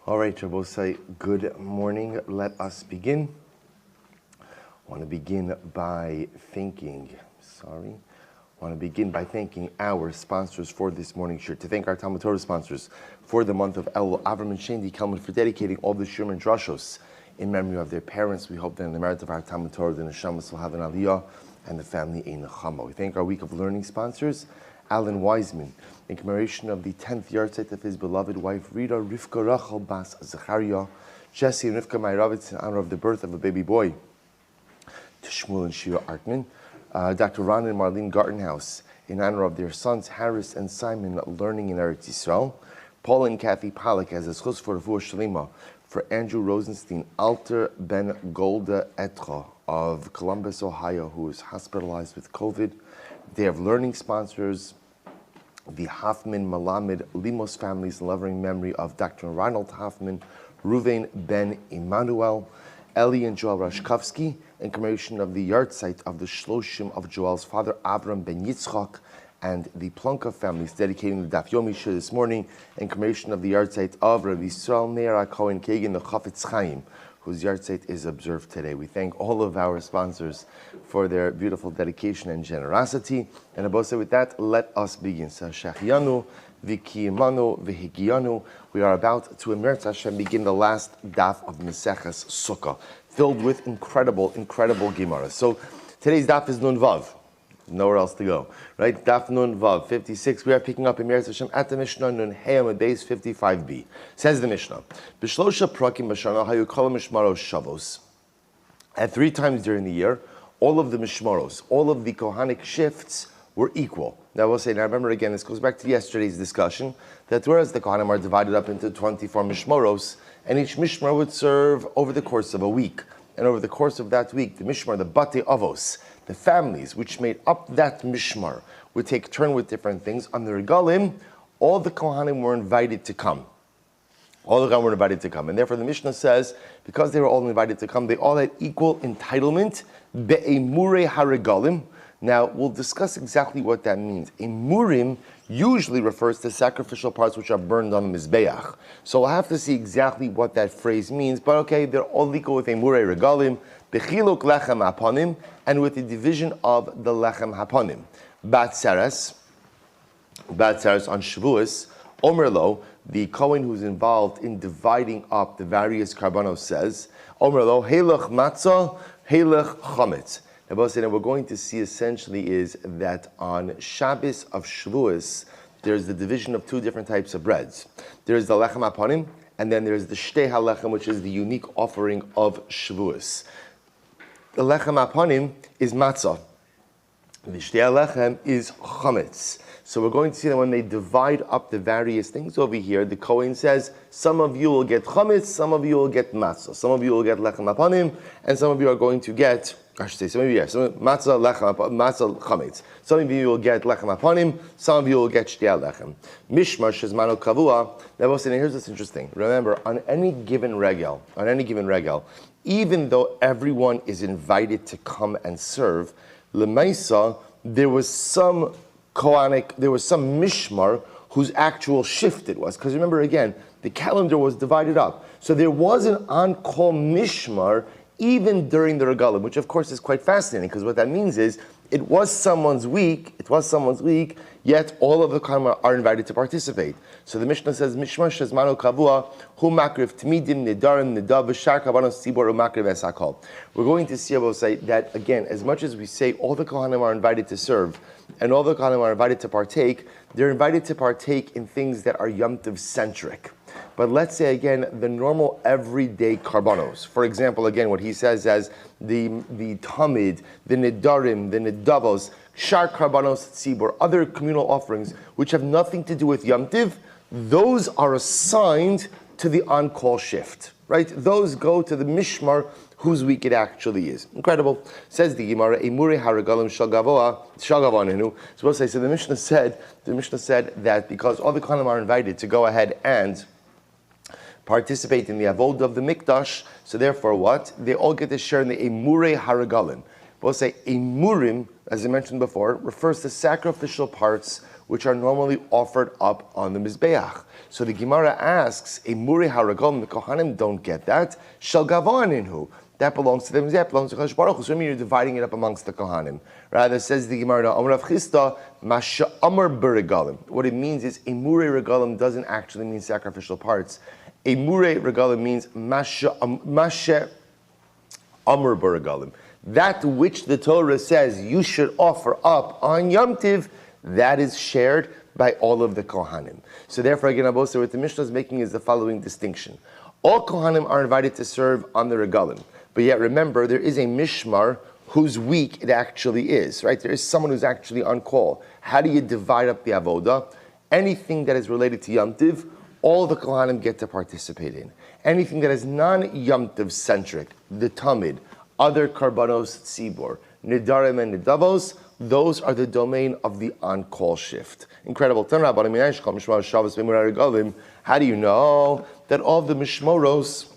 All right, Rabbosai, good morning. Let us begin. I want to begin by thanking our sponsors for this morning's shir. To thank our Talmud Torah sponsors for the month of Elul, Avram and Shendi Kelman, for dedicating all the shir and drashos in memory of their parents. We hope that in the merit of our Talmud Torah, the neshamas will have an aliyah and the family a nechama. We thank our week of learning sponsors, Alan Wiseman, in commemoration of the 10th yahrzeit of his beloved wife, Rita Rivka Rachel Bas Zachariah, Jesse and Rivka Meirovitz, in honor of the birth of a baby boy, to Shmuel and Shira Artman, Dr. Ron and Marlene Gartenhouse, in honor of their sons, Harris and Simon, learning in Eretz Yisrael, Paul and Kathy Pollack, as a schus for Refuah Shalima, for Andrew Rosenstein, Alter Ben Golda Etra of Columbus, Ohio, who is hospitalized with COVID. They have learning sponsors, the Hoffman Malamed Limos families, in loving memory of Dr. Ronald Hoffman, Ruvain Ben Emmanuel, Eli and Joel Rashkovsky, in commemoration of the yahrzeit of the Shloshim of Joel's father, Avram Ben Yitzchak, and the Plonka families, dedicating the Daf Yomi shir this morning in commemoration of the yahrzeit of Rabbi Yisrael Meir Cohen Kagan, the Chafetz Chaim, whose yahrzeit is observed today. We thank all of our sponsors for their beautiful dedication and generosity. And Abose, with that, let us begin. Shachianu, Vikiyamanu, Vihigiyanu. We are about to, Emertz Hashem, begin the last daf of Meseches Sukkah, filled with incredible Gemara. So today's daf is Nun Vav. Nowhere else to go, right? Daf Nun Vav 56. We are picking up in Eretz Hashem at the Mishnah Nun Heyam Beis 55b. Says the Mishnah, B'shlosha prakim b'shana hayu kol mishmaros shavos. At 3 times during the year, all of the mishmaros, all of the kohanic shifts were equal. Now we'll say, now remember again, this goes back to yesterday's discussion, that whereas the kohanim are divided up into 24 mishmaros, and each mishmar would serve over the course of a week. And over the course of that week, the mishmar, the bate avos, the families which made up that mishmar, would take turn with different things. On the regalim, all the kohanim were invited to come. All the kohanim were invited to come. And therefore the Mishnah says, because they were all invited to come, they all had equal entitlement, be'emure haregalim. Now, we'll discuss exactly what that means. Emurim usually refers to sacrificial parts which are burned on the Mizbeach. So we'll have to see exactly what that phrase means. But okay, they're all equal with Emure Regalim, Bechiluk Lechem Haponim, and with the division of the Lechem Haponim. Bat Saras on Shavuos, Omerlo, the Kohen who's involved in dividing up the various karbanos, says, Omerlo, Helech Matzah, Helech Chometz. And what we're going to see essentially is that on Shabbos of Shavuos, there's the division of 2 different types of breads. There's the Lechem Haponim, and then there's the Shtei HaLechem, which is the unique offering of Shavuos. The Lechem Haponim is matzah. The Shtei HaLechem is chametz. So we're going to see that when they divide up the various things over here, the Kohen says, some of you will get chametz, some of you will get matzah, some of you will get Lechem Haponim, and some of you are going to get, I should say, some of you, yes, matzah, lechem, matzah, chametz. Some of you will get lechem haponim, some of you will get shtei lechem. Mishmar shezmano kavua. Now, here's what's interesting. Remember, on any given regel, even though everyone is invited to come and serve, lemaisa, there was some mishmar whose actual shift it was. Because remember again, the calendar was divided up. So there was an on-call mishmar even during the regalim, which of course is quite fascinating, because what that means is it was someone's week, yet all of the kohanim are invited to participate. So the Mishnah says, Mishmar shezmano kavua, hu makriv tmidim nidarim nidav v'shar kavanos tzibor hu makriv esakol. We're going to see, I will say, that again, as much as we say all the kohanim are invited to serve, and all the kohanim are invited to partake, they're invited to partake in things that are Yom Tov centric. But let's say again, the normal everyday karbanos. For example, again, what he says as the tamid, the nidarim, the nidavos, shar karbanos tzibor, other communal offerings which have nothing to do with Yom Tiv, those are assigned to the on-call shift, right? Those go to the mishmar whose week it actually is. Incredible. Says the Gemara, Emure haragalim shagavonenu. So the Mishnah said that because all the kohanim are invited to go ahead and participate in the avodah of the mikdash, so therefore what? They all get to share in the Emure haragalim. We'll say Emurim, as I mentioned before, refers to sacrificial parts which are normally offered up on the Mizbeach. So the Gemara asks, a Muri Haragom, the Kohanim don't get that. Shal Gavon inhu. That belongs to them. That belongs to Kadosh Baruch Hu. So you're dividing it up amongst the Kohanim. Rather, says the Gemara, Amar Rav Chisda, Masha Amar B'Regalim. What it means is, a Murei Regalim doesn't actually mean sacrificial parts. A Murei Regalim means Masha Amar B'Regalim. That which the Torah says you should offer up on Yom Tiv, that is shared by all of the Kohanim. So therefore, again, Abosa, what the Mishnah is making is the following distinction. All Kohanim are invited to serve on the Regalim. But yet remember, there is a Mishmar whose week it actually is, right? There is someone who's actually on call. How do you divide up the Avodah? Anything that is related to Yom Tiv, all the Kohanim get to participate in. Anything that is non-Yom Tiv centric, the Tamid, other Karbanos Tzibor, Nidarim and Nidavos, those are the domain of the on-call shift. Incredible. How do you know that all of the Mishmoros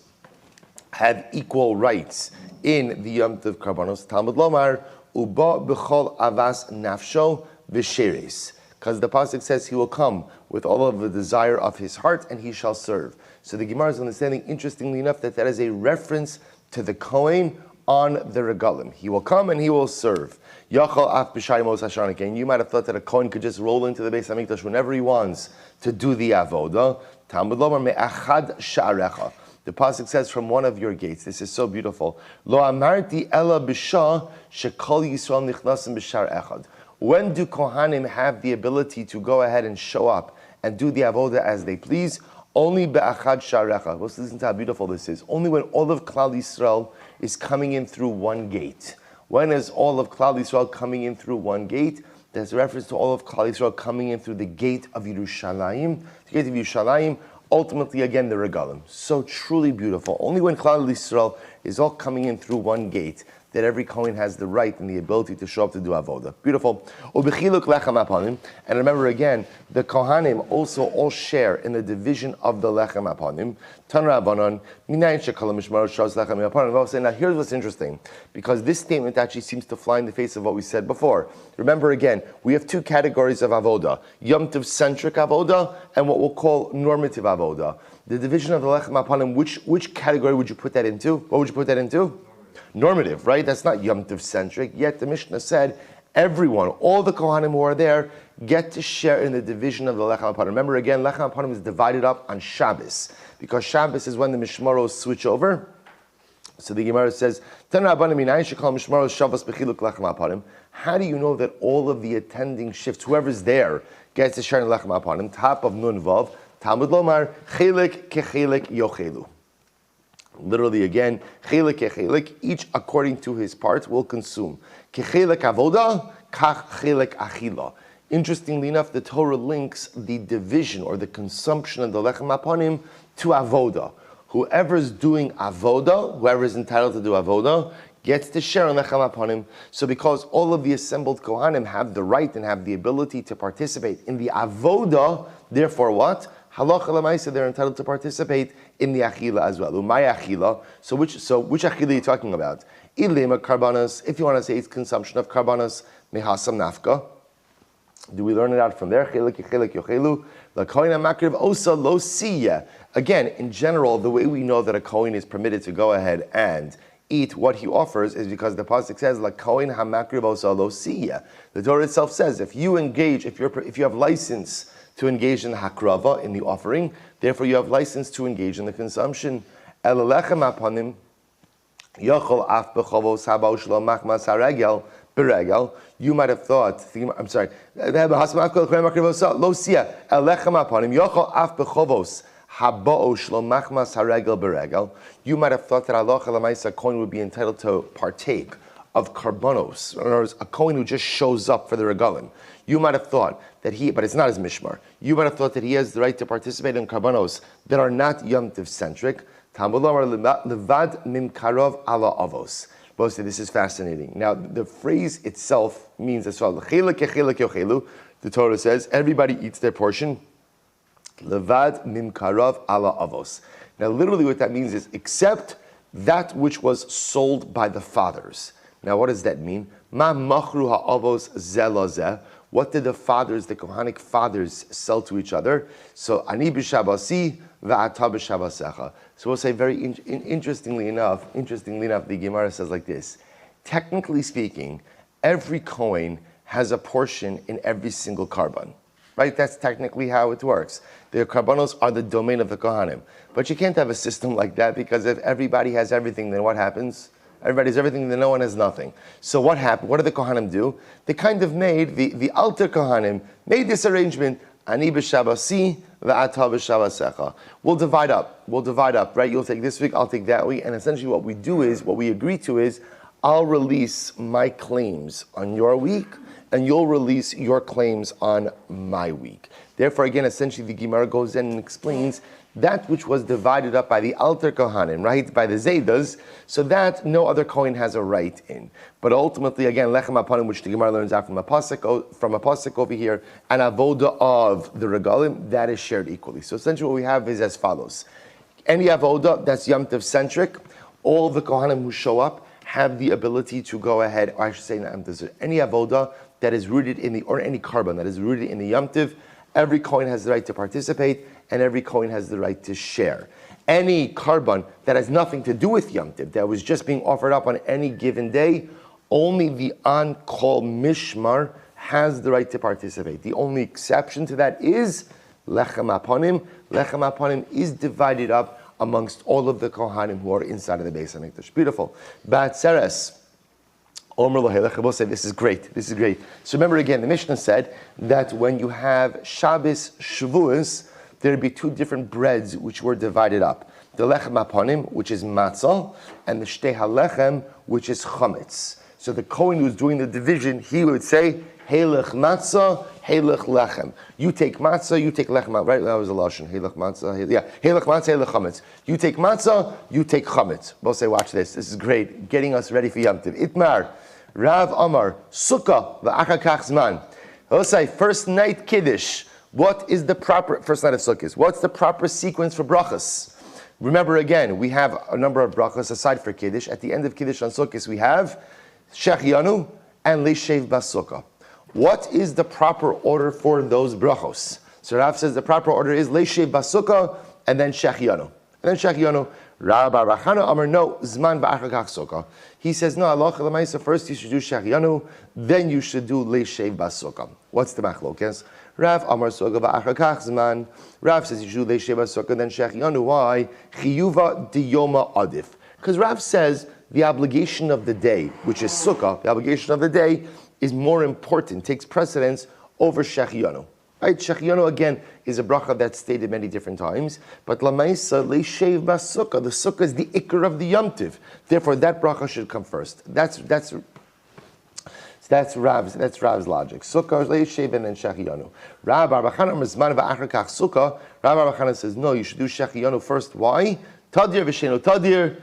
have equal rights in the Yom Tov Karbanos? Talmud Lomar, Uba b'chol avas nafsho v'sheres. Because the pasuk says he will come with all of the desire of his heart and he shall serve. So the Gemara is understanding, interestingly enough, that is a reference to the Kohen on the Regalim. He will come and he will serve. Yachal af b'shai mos hashanah. And you might have thought that a Kohen could just roll into the Beis Hamikdash whenever he wants to do the avodah. Talmud Lomar me'achad sha'arecha. The pasuk says, from one of your gates. This is so beautiful. Lo amarti ela b'shah shekol Yisrael nichnasim b'shar echad. When do Kohanim have the ability to go ahead and show up and do the avodah as they please? Only be'achad sha'arecha. Let's listen to how beautiful this is. Only when all of Klal Yisrael is coming in through one gate. When is all of Klal Yisrael coming in through one gate? There's a reference to all of Klal Yisrael coming in through the gate of Yerushalayim. The gate of Yerushalayim, ultimately, again, the Regalim. So truly beautiful. Only when Klal Yisrael is all coming in through one gate that every Kohen has the right and the ability to show up to do avodah. Beautiful. And remember again, the Kohanim also all share in the division of the lechem aponim. Now here's what's interesting, because this statement actually seems to fly in the face of what we said before. Remember again, we have two categories of avodah: Yom Tov centric avodah and what we'll call normative avodah. The division of the lechem aponim, which category would you put that into? What would you put that into? Normative, right? That's not Yom Tov centric. Yet the Mishnah said everyone, all the Kohanim who are there, get to share in the division of the Lechem HaPanim. Remember again, Lechem HaPanim is divided up on Shabbos, because Shabbos is when the Mishmaros switch over. So the Gemara says, how do you know that all of the attending shifts, whoever's there, gets to share in Lechem HaPanim? Top of Nun Vav, Talmud Lomar, Chelik kechelik yochelu. Literally again, chelik kechelik, each according to his part will consume. Kechelik avoda, kach chelik achila. Interestingly enough, the Torah links the division or the consumption of the lechem aponim to avoda. Whoever's doing avoda, whoever is entitled to do avoda, gets to share in lechem aponim. So because all of the assembled Kohanim have the right and have the ability to participate in the avoda, therefore what? Halacha l'maisa, they're entitled to participate in the achila as well. Umay achila. So which achila are you talking about? Ilema karbanas. If you want to say it's consumption of karbanas, mehasam nafka. Do we learn it out from there? Chelik yochelu. L'kohen makriv osa lo siya. Again, in general, the way we know that a kohen is permitted to go ahead and eat what he offers is because the pasuk says l'kohen hamakriv osa lo siya. The Torah itself says if you engage, if you have license to engage in the hakrava, in the offering, therefore you have license to engage in the consumption. El lechem aponim yochol af bechavos habao shlo machmas haragel beregel. You might have thought, I'm sorry, lo siya el lechem aponim yochol af bechavos habao shlo machmas haragel beregel. You might have thought that halacha l'maisa kohen would be entitled to partake of karbanos, in other words, a kohen who just shows up for the regalim. You might have thought that but it's not his mishmar. You might have thought that he has the right to participate in karbanos that are not Yom Tov centric. Talmud Lomar levad mimkarov ala avos. Both say this is fascinating. Now the phrase itself means as follows: the Torah says everybody eats their portion. Levad mimkarov ala avos. Now literally what that means is except that which was sold by the fathers. Now what does that mean? Ma machru ha'avos zelazeh. What did the Kohanic fathers sell to each other? So, ani b'shabasi v'ata b'shabasecha. So we'll say very interestingly enough, the Gemara says like this. Technically speaking, every Kohen has a portion in every single karban. Right? That's technically how it works. The karbanos are the domain of the Kohanim. But you can't have a system like that, because if everybody has everything, then what happens? Everybody has everything, then no one has nothing. So what happened? What did the Kohanim do? They kind of made, the alter Kohanim made this arrangement, ani b'shabasi v'ata b'shabasecha. We'll divide up, right? You'll take this week, I'll take that week, and essentially what we agree to is, I'll release my claims on your week, and you'll release your claims on my week. Therefore, again, essentially the Gemara goes in and explains that which was divided up by the alter Kohanim, right, by the Zaydas, so that no other Kohen has a right in. But ultimately, again, Lechem Apanim, which the Gemara learns out from a pasuk over here, and Avoda of the Regalim, that is shared equally. So essentially what we have is as follows. Any Avoda that's Yom Tov centric, all the Kohanim who show up have the ability to go ahead, or I should say, any Avoda that is rooted in or any karban that is rooted in the Yom Tov, every Kohen has the right to participate, and every Kohen has the right to share. Any karban that has nothing to do with Yom Tov, that was just being offered up on any given day, only the on-call mishmar has the right to participate. The only exception to that is lechem aponim. Lechem aponim is divided up amongst all of the Kohanim who are inside of the Beis HaMikdash. Beautiful. Batzeres. This is great. So remember again, the Mishnah said that when you have Shabbos, Shavuos, there'd be two different breads which were divided up. The lechem aponim, which is matzah, and the shtei halechem, which is chametz. So the Kohen who's doing the division, he would say, Heilech matzah, Heilech lechem. You take matzah, you take lechem. Right, that was a lashon. Heilech matzah, Heilech matzah, Heilech chametz. You take matzah, you take chametz. We'll say, watch this. This is great. Getting us ready for Yom Tov. Itmar, Rav Amar, Sukkah, v'achar kach zman. We'll say, first night Kiddush. What is the proper, first night of Sukkot, what's the proper sequence for brachas? Remember again, we have a number of brachas aside for Kiddush. At the end of Kiddush on Sukkot, we have Shechianu and Leishev Basukah. What is the proper order for those brachos? So Rav says the proper order is Leishev Basukah and then Shechianu. And then Shechianu, Rav Bar Chana Amar, no, Zman v'achar kach Sukkah. He says, no, Allah L'maisa, first you should do Shechianu, then you should do Leishev Basukah. What's the machlokes? Rav Amar Sukkah v'achar kach Zman. Rav says you should do Leishev Basukah, then Shechianu. Why? Chiyuva diyoma adif. Because Rav says the obligation of the day, which is Sukkah, the obligation of the day is more important, takes precedence over Shechianu. Right? Shechianu again is a bracha that's stated many different times, but Lamaisa Leishev Basukah, the Sukkah is the ikar of the Yom Tov. Therefore, that bracha should come first. That's Rav's logic. Sukkah, Leishev, and then Shechianu. Rav Bar Chana Mizman v'achar kach Sukkah. Rav Bar Chana says no, you should do Shechianu first. Why? Tadir v'shenu tadir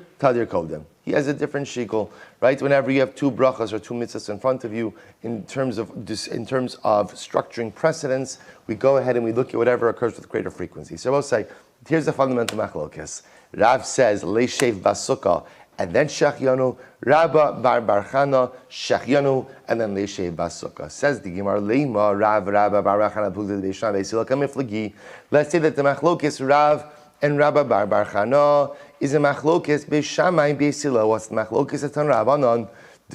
kodem. He has a different shikol, right? Whenever you have two brachas or two mitzvahs in front of you, in terms of structuring precedence, we go ahead and we look at whatever occurs with greater frequency. So we'll say, here's the fundamental machlokes. Rav says Leishev Basukah and then Shechianu. Rabba Bar Chana Shechianu and then Leishev Basukah. Says the Gemara Leima Rabba Bar Chana Pugzad Beishna Beisila Kamiflagi. Let's say that the machlokes Rav and Rabba Bar Chana is a machlokes Beishamai Beisila. What's the machlokes? It's on Rabbanon.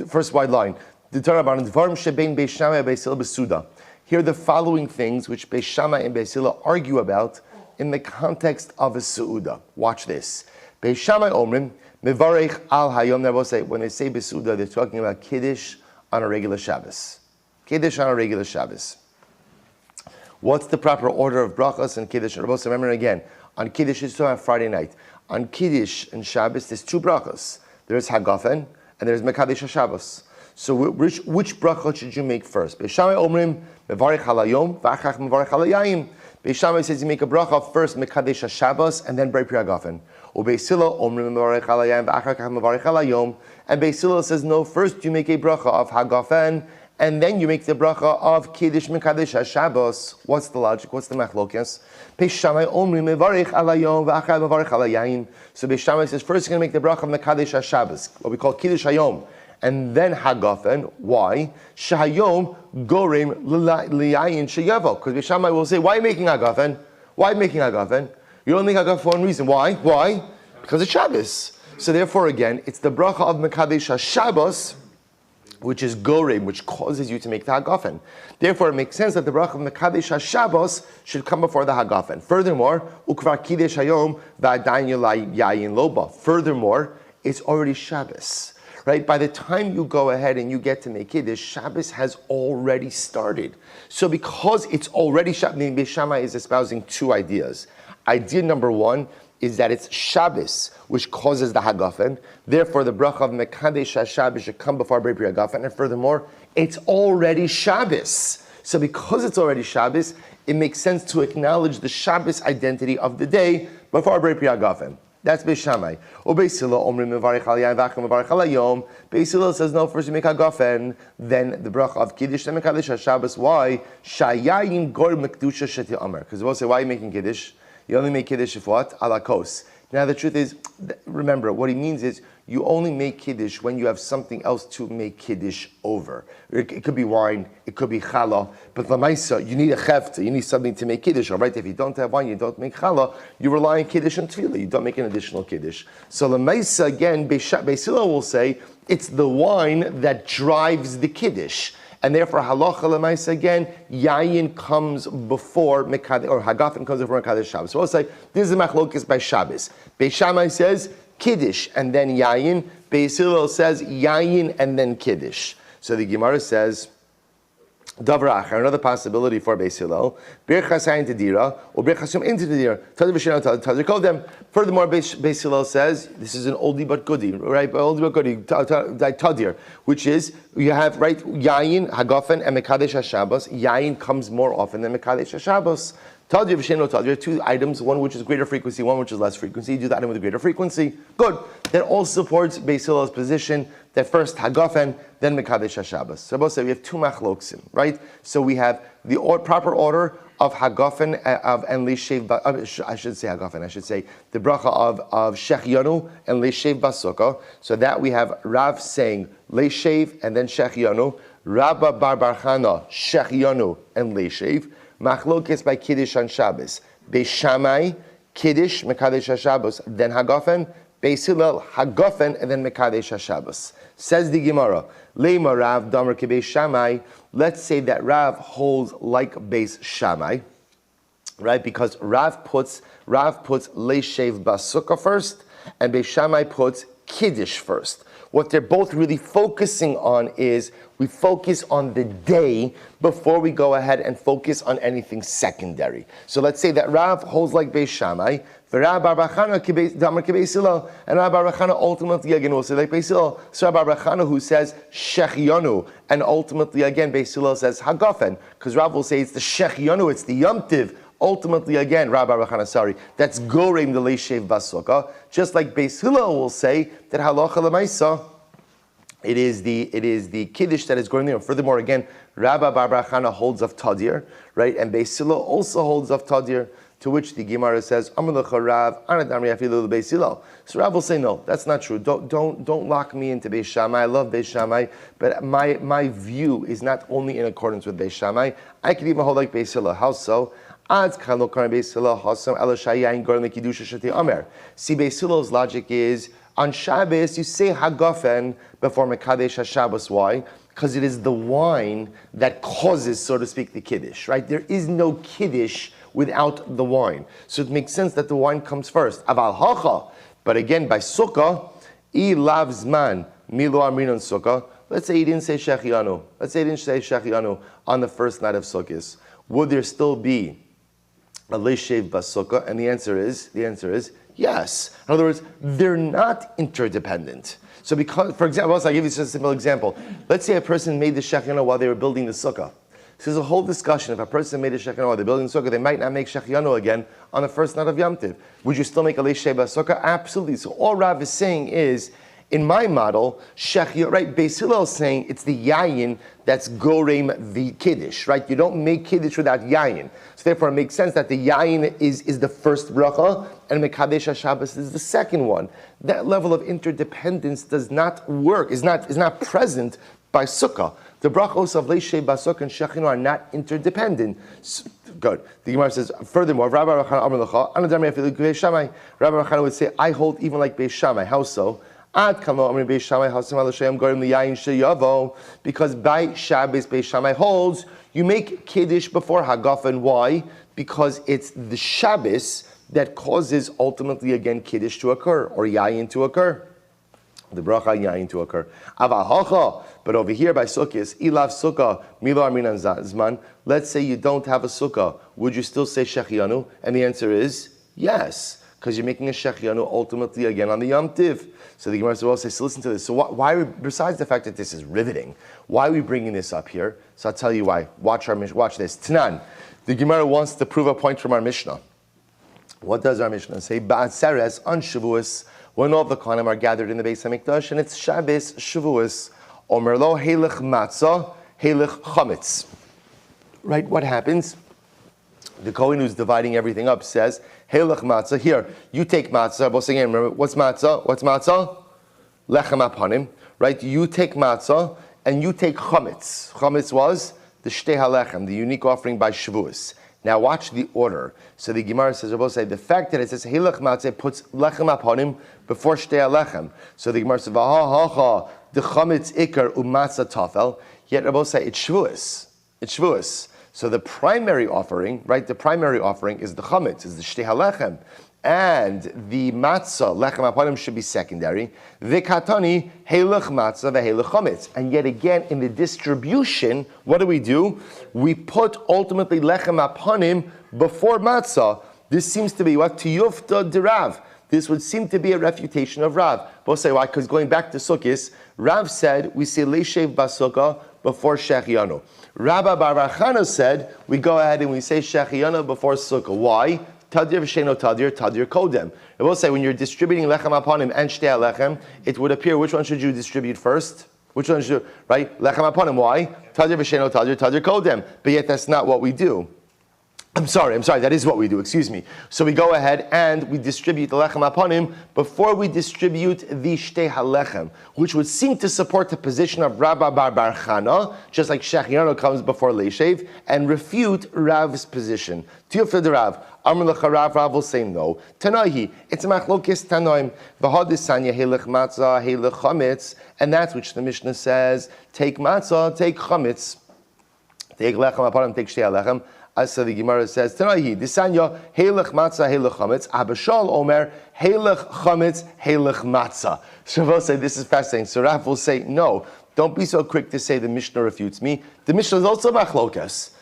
First wide line. The Torah Dvarim Shebein Beishamai Beisila Besuda. Here are the following things which Beishamai and Beisila argue about in the context of a Su'uda. Watch this. Beishamai Omrim Mevarech Al Hayom. They will say when they say Besuda, they're talking about Kiddush on a regular Shabbos. Kiddush on a regular Shabbos. What's the proper order of brachas and Kiddush? Remember again, on Kiddush it's on Friday night. On Kiddush and Shabbos, there's two brachas. There's Hagafen and there's Mekadesh HaShabbos. So which bracha should you make first? Beishamai Omrim Mevarech Halayom V'achach Mevarech Halayayim. Beishamai says you make a bracha first Mekadesh HaShabbos and then Brei Pri Hagafen. Or Beisila Omrim Mevarech Halayayim V'achach Mevarech Halayom. And Beisila says no, first you make a bracha of Hagafen and then you make the bracha of Kiddush Mekadesh HaShabbos. What's the logic? What's the machlokes? Beishamai Omri Mevarech Alayom V'achai Mevarech Alayayim. So Beishamai says first you're going to make the bracha of Mekadesh HaShabbos, what we call Kiddush Hayom, and then hagafen. Why? Shahayom gorim liyayin sheyavo. Because Beis Shammai will say, why are you making hagafen? Why are you making hagafen? You don't make hagafen for one reason. Why? Why? Because it's Shabbos. So therefore, again, it's the bracha of Mekadesh HaShabbos, which is gorim, which causes you to make the hagafen. Therefore, it makes sense that the bracha of Mekadesh HaShabbos should come before the hagafen. Furthermore, ukvar kidesh hayom v'adayin yayin loba. Furthermore, it's already Shabbos. Right? By the time you go ahead and you get to make Kiddush, Shabbos has already started. So because it's already Shabbos, Beis Shammai is espousing two ideas. Idea number one is that it's Shabbos, which causes the hagafen. Therefore, the bracha of Mekadesh HaShabbos should come before Bri Hagafen. And furthermore, it's already Shabbos. So because it's already Shabbos, it makes sense to acknowledge the Shabbos identity of the day before Bri Hagafen. That's Beis Shammai. Beis Hillel says no. First you make hagafen, then the bracha of kiddush, then mekadesh haShabbos. Why? Shayayin gor mekdusha sheti Amar. Because we'll say, why are you making kiddush? You only make kiddush if what? Alakos. Now the truth is, remember, what he means is you only make kiddush when you have something else to make kiddush over. It could be wine, it could be challah, but lamaisa, you need a chefta, you need something to make kiddush, all right? If you don't have wine, you don't make challah, you rely on kiddush and tefillah, you don't make an additional kiddush. So lamaisa, again, Beis Hillel will say, it's the wine that drives the kiddush. And therefore, halacha lemaisa again, yayin comes before mekadesh, or hagafen comes before mekadesh Shabbos. So we'll say this is the machlokes by Shabbos. Beis Shammai says kiddush and then yayin. Beis Hillel says yayin and then kiddush. So the Gemara says, Davar Achar, another possibility for Beis Hillel, Birchas Hayin Tedira, or Birchas Yom into Tedira, Tadir V'Shinah Tadir Kol them. Furthermore, Beis Hillel says, this is an oldie but goodie, right? Oldie but goodie, Tadir, which is, you have, right, Yayin, Hagafen, and Mekadesh HaShabbos. Yayin comes more often than Mekadesh HaShabbos. Tadir V'Shinah Tadir, two items, one which is greater frequency, one which is less frequency. You do the item with a greater frequency. Good. That all supports Beis Hillel's position that first Hagafen, then Mekadesh HaShabbos. So both say we have two machloksim, right? So we have the proper order of Hagafen and Leishev, I should say Hagafen, I should say the bracha of Shechianu and Leishev Basukkah. So that we have Rav saying Leishev and then Shechianu, Rabba Bar Chana, Shechianu and Leishev. Machlokes by Kiddush on Shabbos. Beis Shammai, Kiddush, Mekadesh HaShabbos, then Hagafen. Beis Hillel, Hagafen, and then Mekadesh HaShabbos. Says the Gemara, Leima Rav Damer Beis Shammai. Let's say that Rav holds like Beis Shammai, right? Because Rav puts Leishev Basukkah first, and Beis Shammai puts Kiddush first. What they're both really focusing on is we focus on the day before we go ahead and focus on anything secondary. So let's say that Rav holds like Beis Shammai, and Rav Bar Chana ultimately again will say like Beis Hillel. So Rav Bar Chana who says Shechianu, and ultimately again Beis Hillel says Hagafen, because Rav will say it's the Shechianu, it's the Yom Tiv. Ultimately, again, Rabbi Rachana, that's Goreim the Leishev Basukkah. Just like Beis Hillel will say that Halacha L'Maisa, it is the Kiddush that is going there. Furthermore, again, Rabbi Bar Chana holds of Tadir, right? And Beis Hillel also holds of Tadir, to which the Gemara says, Amar Lecha Rav, Anadam Yafilu Beis Hillel. So Rav will say, no, that's not true. Don't lock me into Beis Shammai. I love Beis Shammai, but my view is not only in accordance with Beis Shammai. I could even hold like Beis Hillel. How so? See, Beis Hillel's logic is, on Shabbos, you say Hagafen before Mekadesh HaShabbos. Why? Because it is the wine that causes, so to speak, the Kiddush, right? There is no Kiddush without the wine. So it makes sense that the wine comes first. Aval Hacha. But again, by Sukkah, I lav zman milo amrin on Sukkah. Let's say he didn't say Shechianu. Let's say he didn't say Shechianu on the first night of Sukkot. Would there still be a Leishev Basukkah? And the answer is yes. In other words, they're not interdependent. So because, for example, I'll give you just a simple example. Let's say a person made the Shechianu while they were building the Sukkah. So there's a whole discussion. If a person made a Shechianu while they're building the Sukkah, they might not make Shechianu again on the first night of Yom Tiv. Would you still make a Leishev Basukkah? Absolutely. So all Rav is saying is, In my model, Shechianu, right, Beis Hillel is saying it's the yayin that's gorem the kiddush, right? You don't make kiddush without yayin. So therefore it makes sense that the yayin is the first bracha and Mekadesh HaShabbos is the second one. That level of interdependence does not work, is not present by Sukkah. The brachos of Leishei Basuk and Shechianu are not interdependent. Good. The Gemara says, furthermore, Rabbi Rachana would say, I hold even like Beis Shammai. How so? Because by Shabbos, Beis Shammai holds, you make Kiddush before Hagafen. Why? Because it's the Shabbos that causes ultimately again Kiddush to occur, or Yayin to occur. The bracha yayin to occur. But over here by Sukkah, ilav sukkah milo arminan zman. Let's say you don't have a sukkah. Would you still say shechianu? And the answer is yes, because you're making a shechianu ultimately again on the Yom Tiv. So the Gemara will say, so listen to this. So why, besides the fact that this is riveting, why are we bringing this up here? So I'll tell you why. Watch this. Tanan. The Gemara wants to prove a point from our Mishnah. What does our Mishnah say? Ba'atzeres on Shavuos, when all the Kohanim are gathered in the Beis HaMikdash, and it's Shabbos, Shavuos, Omer lo Heilich Matzah, Heilich Chametz. Right, what happens? The Kohen who's dividing everything up says, Heilich Matzah, here, you take Matzah, both again, remember, what's Matzah? Lechem Apanim, right? You take Matzah, and you take Chametz. Chametz was the Shtei HaLechem, the unique offering by Shavuos. Now watch the order. So the Gemara says, the fact that it says Hilach Matzeh puts lechem upon him before Shtei HaLechem. So the Gemara says, the chametz ikar umatzah tafel. Yet Rabbi say it's Shavuos. It's Shavuos. So the primary offering, right? The primary offering is the chametz, is the Shtei HaLechem. And the matzah, lechem aponim, should be secondary. Vikatani, heilach matzah, veheilach chametz. And yet again, in the distribution, what do? We put ultimately lechem aponim before matzah. This seems to be what? Tiyufta de Rav. This would seem to be a refutation of Rav. Both say why? Because going back to Sukkis, Rav said we say leishev basukah before shechianu. Rabbi Bar Chana said we go ahead and we say shechianu before sukkah. Why? Tadir v'sheno tadir, tadir kodem. It will say when you're distributing lechem upon him and shtei lechem, it would appear which one should you distribute first? Which one should, right? Lechem upon him. Why? Tadir v'sheno tadir, tadir kodem. But yet that's not what we do. I'm sorry, that is what we do, excuse me. So we go ahead and we distribute the lechem upon him before we distribute the shtei halechem, which would seem to support the position of Rabbi Bar Chana, just like shechianu comes before leishev, and refute Rav's position. Tiyufta de Rav, Amr l'charav, Rav will say no. Tanahi, it's a machlokes tanoim, v'hadisanya heilech matzah, heilech chametz, and that's which the Mishnah says, take matzah, take chametz, take lechem upon him, take shtei halechem. So the Gemara says, Tanahi, Disanya, Heilech Matzah, Heilech Chametz, Abashal Omer, Heilech Chametz, Heilech Matzah. Shavuot say, this is fascinating. So Rav will say, no, don't be so quick to say the Mishnah refutes me. The Mishnah is also machlokes.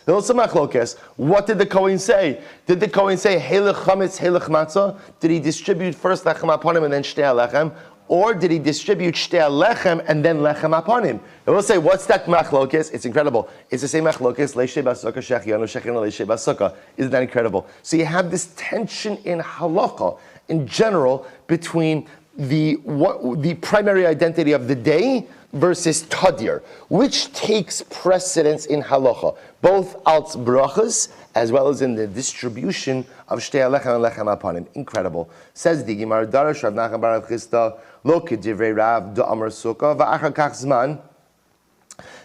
What did the Kohen say? Did the Kohen say, Heilech Chametz, Heilech Matzah? Did he distribute first Lechem upon him and then Shtei Lechem? Or did he distribute Shtei Lechem and then Lechem upon him? And we'll say, what's that machlokes? It's incredible. It's the same machlokes, Leishei Basukah, Shechianu, Shechianu, Leishei Basukah. Isn't that incredible? So you have this tension in halakha, in general, between the primary identity of the day versus tadir, which takes precedence in halacha, both alts brachas as well as in the distribution of shtei lechem and lechem upon him. Incredible. Says the Gemara, Darash Rav Nachman bar Rav Chisda, lo kedivrei Rav do amar sukkah va'achar kach zman.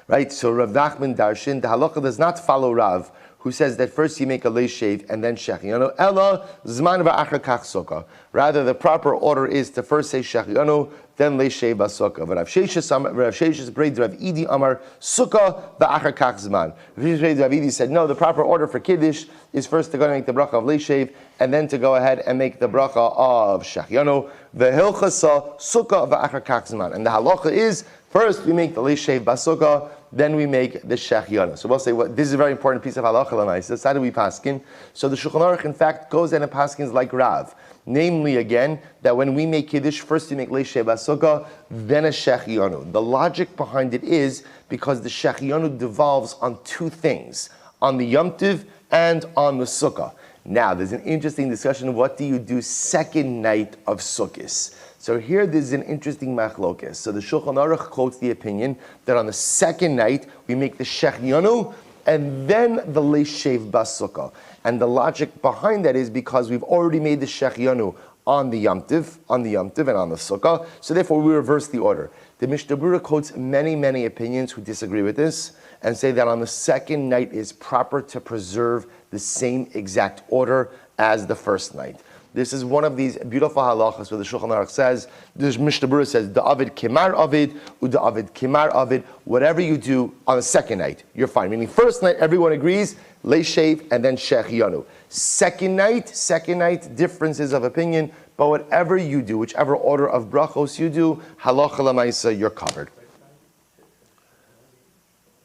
Right. So Rav Nachman darshin, the halacha does not follow Rav, who says that first you make a leishev and then shechianu. Ella zman va'achar kach sukkah. Rather, the proper order is to first say shechianu, then leishev basukah. But Rav Sheshes braid Rav Idi amar sukkah va'achar kach zman. Rav Idi said no. The proper order for kiddush is first to go and make the bracha of leishev and then to go ahead and make the bracha of shechianu. Vehilchasa sukkah va'achar kach zman. And the halacha is first we make the leishev basukah, then we make the shechianu. So we'll say, this is a very important piece of halacha l'maisa. How do we paskin? So the Shulchan Aruch, in fact, goes in and paskins like Rav. Namely, again, that when we make kiddush, first we make leishev basukah, then a shechianu. The logic behind it is because the shechianu devolves on two things, on the Yom Tiv and on the Sukkah. Now, there's an interesting discussion. What do you do second night of Sukkot? So here there's an interesting machlokes. So the Shulchan Aruch quotes the opinion that on the second night we make the Shechianu and then the Leishev Basukkah. And the logic behind that is because we've already made the Shechianu on the Yom Tiv and on the Sukkah, so therefore we reverse the order. The Mishnah Berurah quotes many opinions who disagree with this and say that on the second night is proper to preserve the same exact order as the first night. This is one of these beautiful halachas where the Shulchan Aruch says, the Mishnah Berurah says, Da'avid Kimar Avid, Uda'avid Kimar Avid, whatever you do on the second night, you're fine. Meaning first night, everyone agrees, Leishev and then Shechianu. Second night, differences of opinion, but whatever you do, whichever order of brachos you do, halacha l'maisa, you're covered.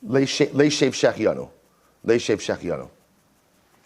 Leishev Shechianu. Leishev Shechianu.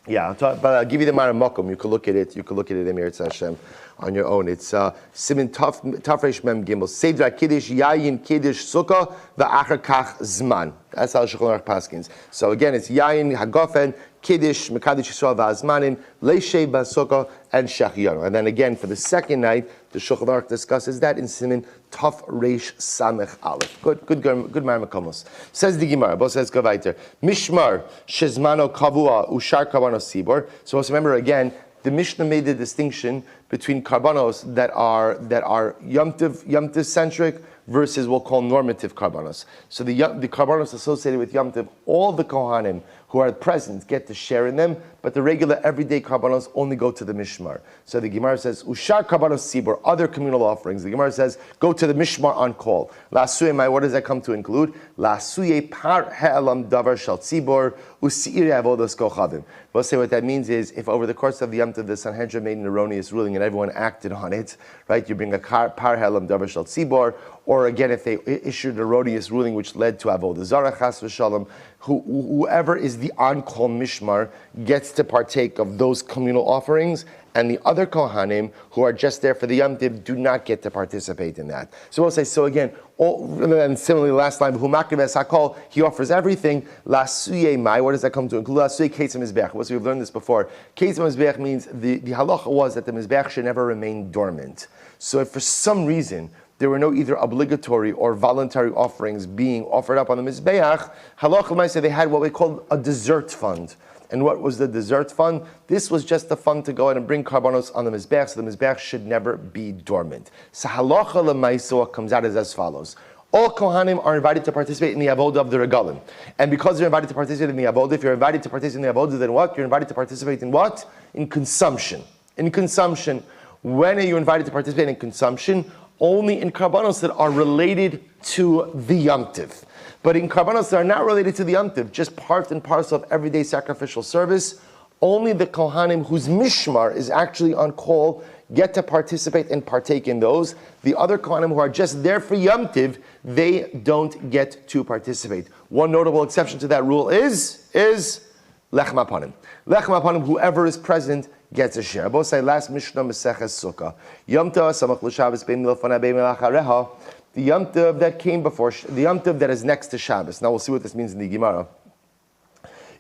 Yeah, but I'll give you the Mara Mokum. You can look at it. You can look at it in Eretz Hashem on your own. It's Simin Tafresh Mem Gimel. Seidra Kiddush Yayin Kiddush Sukkah v'Achar Kach Zman. That's how Shulchan Aruch paskins. So again, it's Yayin Hagofen Kiddush Mekadosh Yisrael v'Azmanim Leishev Basukkah and Shechianu. And then again for the second night, the Shulchan Aruch discusses that in Simin Taf Reish Samech Aleph. Good Mara Mokumos. Says the Gemara. Both says go weiter. Mishmar Shezmano Kavua Ushar Karbanos Sibor. So let's remember again. The Mishnah made the distinction between karbanos that are Yom Tiv centric versus we'll call normative karbanos. So the karbanos associated with Yom Tiv, all the kohanim who are present get to share in them, but the regular everyday karbanos only go to the mishmar. So the Gemara says, Ushar karbanos sibor, other communal offerings. The Gemara says, go to the mishmar on call. La'asuye mai, what does that come to include? La'asuye par he'elam davar shal tzibor, usi'ire avodos kochavim. We'll say what that means is, if over the course of the Yom Tov, the Sanhedrin made an erroneous ruling and everyone acted on it, right? You bring a par he'elam davar shal tzibor, or again, if they issued an erroneous ruling which led to avodah zarah chas v'shalom, whoever is the on-call mishmar gets to partake of those communal offerings, and the other kohanim who are just there for the Yom Tiv do not get to participate in that. So we'll say, so again, and similarly last line, hakol, he offers everything. La'asuye mai, what does that come to include? La'asuye ketzim mizbeach. We've learned this before. Ketzim mizbeach means the halacha was that the mizbeach should never remain dormant. So if for some reason there were no either obligatory or voluntary offerings being offered up on the Mizbeach, halacha might say they had what we call a dessert fund. And what was the dessert fund? This was just a fund to go out and bring karbanos on the Mizbeach, so the Mizbeach should never be dormant. So halacha l'maisa, what comes out is as follows. All Kohanim are invited to participate in the avodah of the regalim. And because you're invited to participate in the avodah, if you're invited to participate in the avodah, then what? You're invited to participate in what? In consumption. In consumption. When are you invited to participate in consumption? Only in karbanos that are related to the Yom Tiv. But in karbanos that are not related to the Yom Tiv, just part and parcel of everyday sacrificial service, only the kohanim whose mishmar is actually on call get to participate and partake in those. The other kohanim who are just there for Yom Tiv, they don't get to participate. One notable exception to that rule is lechem hapanim. Lechem hapanim, whoever is present gets a share. Both say last Mishnah Maseches Sukkah. Yom Tov samach l'Shabbos bein milfana bein milachareha. The Yom Tov that came before, the Yom Tov that is next to Shabbos. Now we'll see what this means in the Gemara.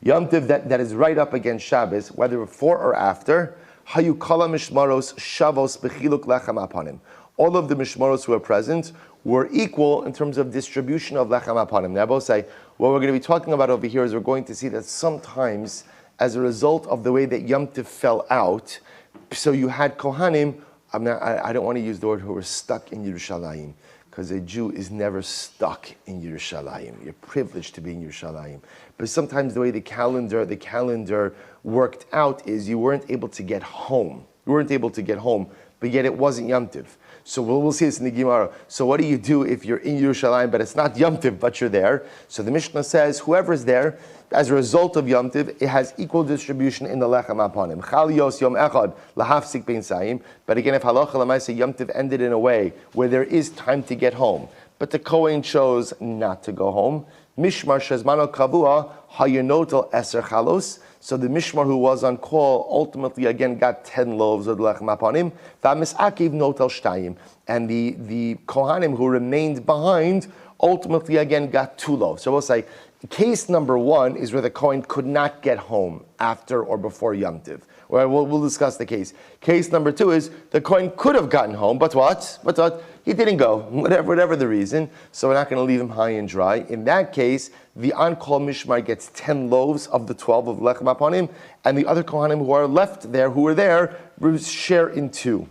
Yom Tov that is right up against Shabbos, whether before or after. Hayu kala mishmaros shavos bechiluk lechem hapanim. All of the mishmaros who are present were equal in terms of distribution of lechem hapanim. Now both say what we're going to be talking about over here is we're going to see that sometimes, as a result of the way that Yom Tov fell out, so you had Kohanim, I don't want to use the word who were stuck in Yerushalayim, because a Jew is never stuck in Yerushalayim. You're privileged to be in Yerushalayim. But sometimes the way the calendar worked out is you weren't able to get home. But yet it wasn't Yom Tov. So we'll see this in the Gemara. So what do you do if you're in Yerushalayim, but it's not Yom Tov, but you're there? So the Mishnah says, whoever is there, as a result of Yom Tov, it has equal distribution in the lechem hapanim. Chal yos yom echad lahafsik bein sayim. But again, if halacha l'maisa Yom Tov ended in a way where there is time to get home, but the Kohen chose not to go home, mishmar shezmano kavua hayenotel eser chalos. So the mishmar who was on call ultimately again got 10 loaves of lechem hapanim. V'amisakiv notel shtayim. And the Kohanim who remained behind ultimately again got 2 loaves. So we'll say case number 1 is where the Kohen could not get home after or before Yom Tiv. We'll discuss the case. Case number 2 is the Kohen could have gotten home, but what? He didn't go, whatever the reason, so we're not going to leave him high and dry. In that case, the on-call mishmar gets 10 loaves of the 12 of lechem upon him, and the other Kohanim who are left there, who were there, share in 2.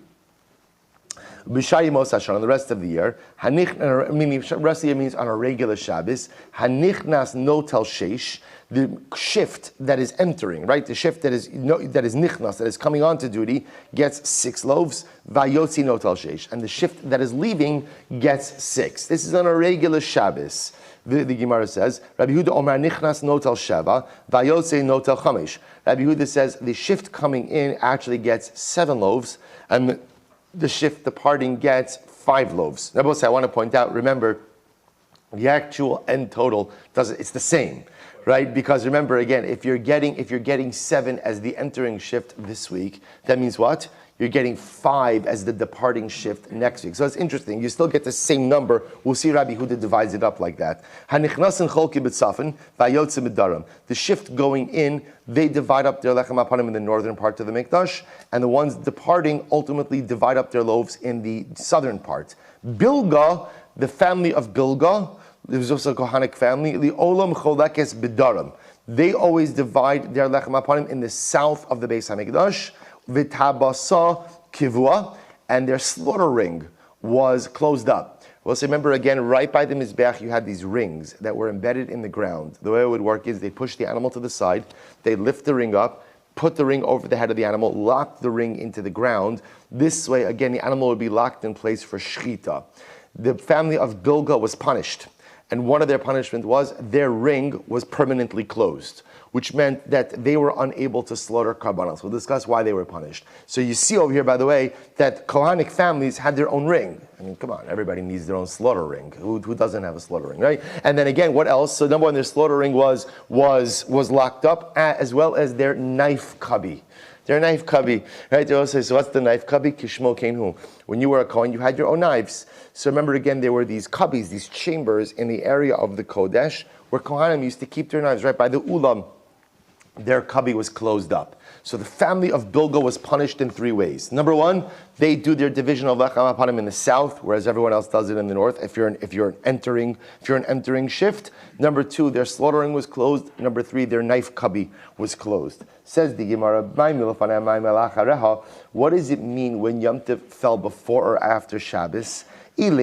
B'shari Mos Hashanah, on the rest of the year, meaning the rest of the year means on a regular Shabbos, Hanichnas Notel Sheish, the shift that is entering, right? The shift that is nichnas, that is coming on to duty, gets 6 loaves. Vayotzi Notel Sheish, and the shift that is leaving gets 6. This is on a regular Shabbos. The Gemara says, Rabbi Yehuda Omer Nichnas Notel Sheva, Vayotzi Notel Chamesh. Rabbi Yehuda says the shift coming in actually gets 7 loaves, and the shift departing gets 5 loaves. Now, I want to point out, remember, the actual end total it's the same, right? Because remember again, if you're getting 7 as the entering shift this week, that means what? You're getting 5 as the departing shift next week. So it's interesting. You still get the same number. We'll see Rabbi Yehuda divides it up like that. The shift going in, they divide up their lechem apanim in the northern part of the Mikdash, and the ones departing ultimately divide up their loaves in the southern part. Bilga, the family of Bilga, there was also a Kohanic family, the Olam Cholekes Bidaram. They always divide their lechem apanim in the south of the Beis HaMikdash. V'tabasa kivua, and their slaughter ring was closed up. Well, so remember again, right by the Mizbeach, you had these rings that were embedded in the ground. The way it would work is they push the animal to the side, they lift the ring up, put the ring over the head of the animal, lock the ring into the ground. This way, again, the animal would be locked in place for shechita. The family of Bilga was punished, and one of their punishment was their ring was permanently closed, which meant that they were unable to slaughter karbanos. We'll discuss why they were punished. So you see over here, by the way, that Kohanic families had their own ring. I mean, come on, everybody needs their own slaughter ring. Who doesn't have a slaughter ring, right? And then again, what else? So number 1, their slaughter ring was locked up, as well as their knife cubby. Their knife cubby, right? They also say, so what's the knife cubby? Kishmo Kenhu. When you were a Kohen, you had your own knives. So remember again, there were these cubbies, these chambers in the area of the Kodesh, where Kohanim used to keep their knives, right? By the Ulam, their cubby was closed up. So the family of Bilga was punished in 3 ways. Number 1, they do their division of lechem apanim in the south, whereas everyone else does it in the north. If you're an entering shift. Number 2, their slaughtering was closed. Number 3, their knife cubby was closed. Says the Gemara, what does it mean when Yom Tov fell before or after Shabbos? If you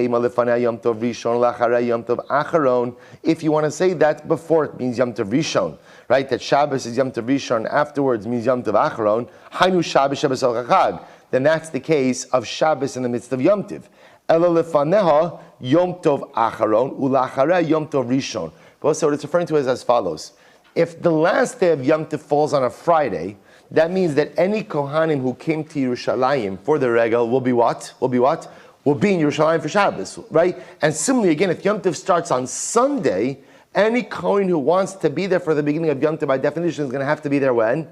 want to say that before, it means Yom Tov Rishon, right? That Shabbos is Yom Tov Rishon, afterwards means Yom Tov Acharon. Hainu Shabbos Shabbos al Chachag. Then that's the case of Shabbos in the midst of Yom Tov. Ela lefaneha Yom Tov Acharon ulacharei Yom Tov Rishon. So what it's referring to is as follows: if the last day of Yom Tov falls on a Friday, that means that any Kohanim who came to Yerushalayim for the regal will be what? Will be in Yerushalayim for Shabbos, right? And similarly, again, if Yom Tov starts on Sunday, any Kohen who wants to be there for the beginning of Yom Tov, by definition, is going to have to be there when?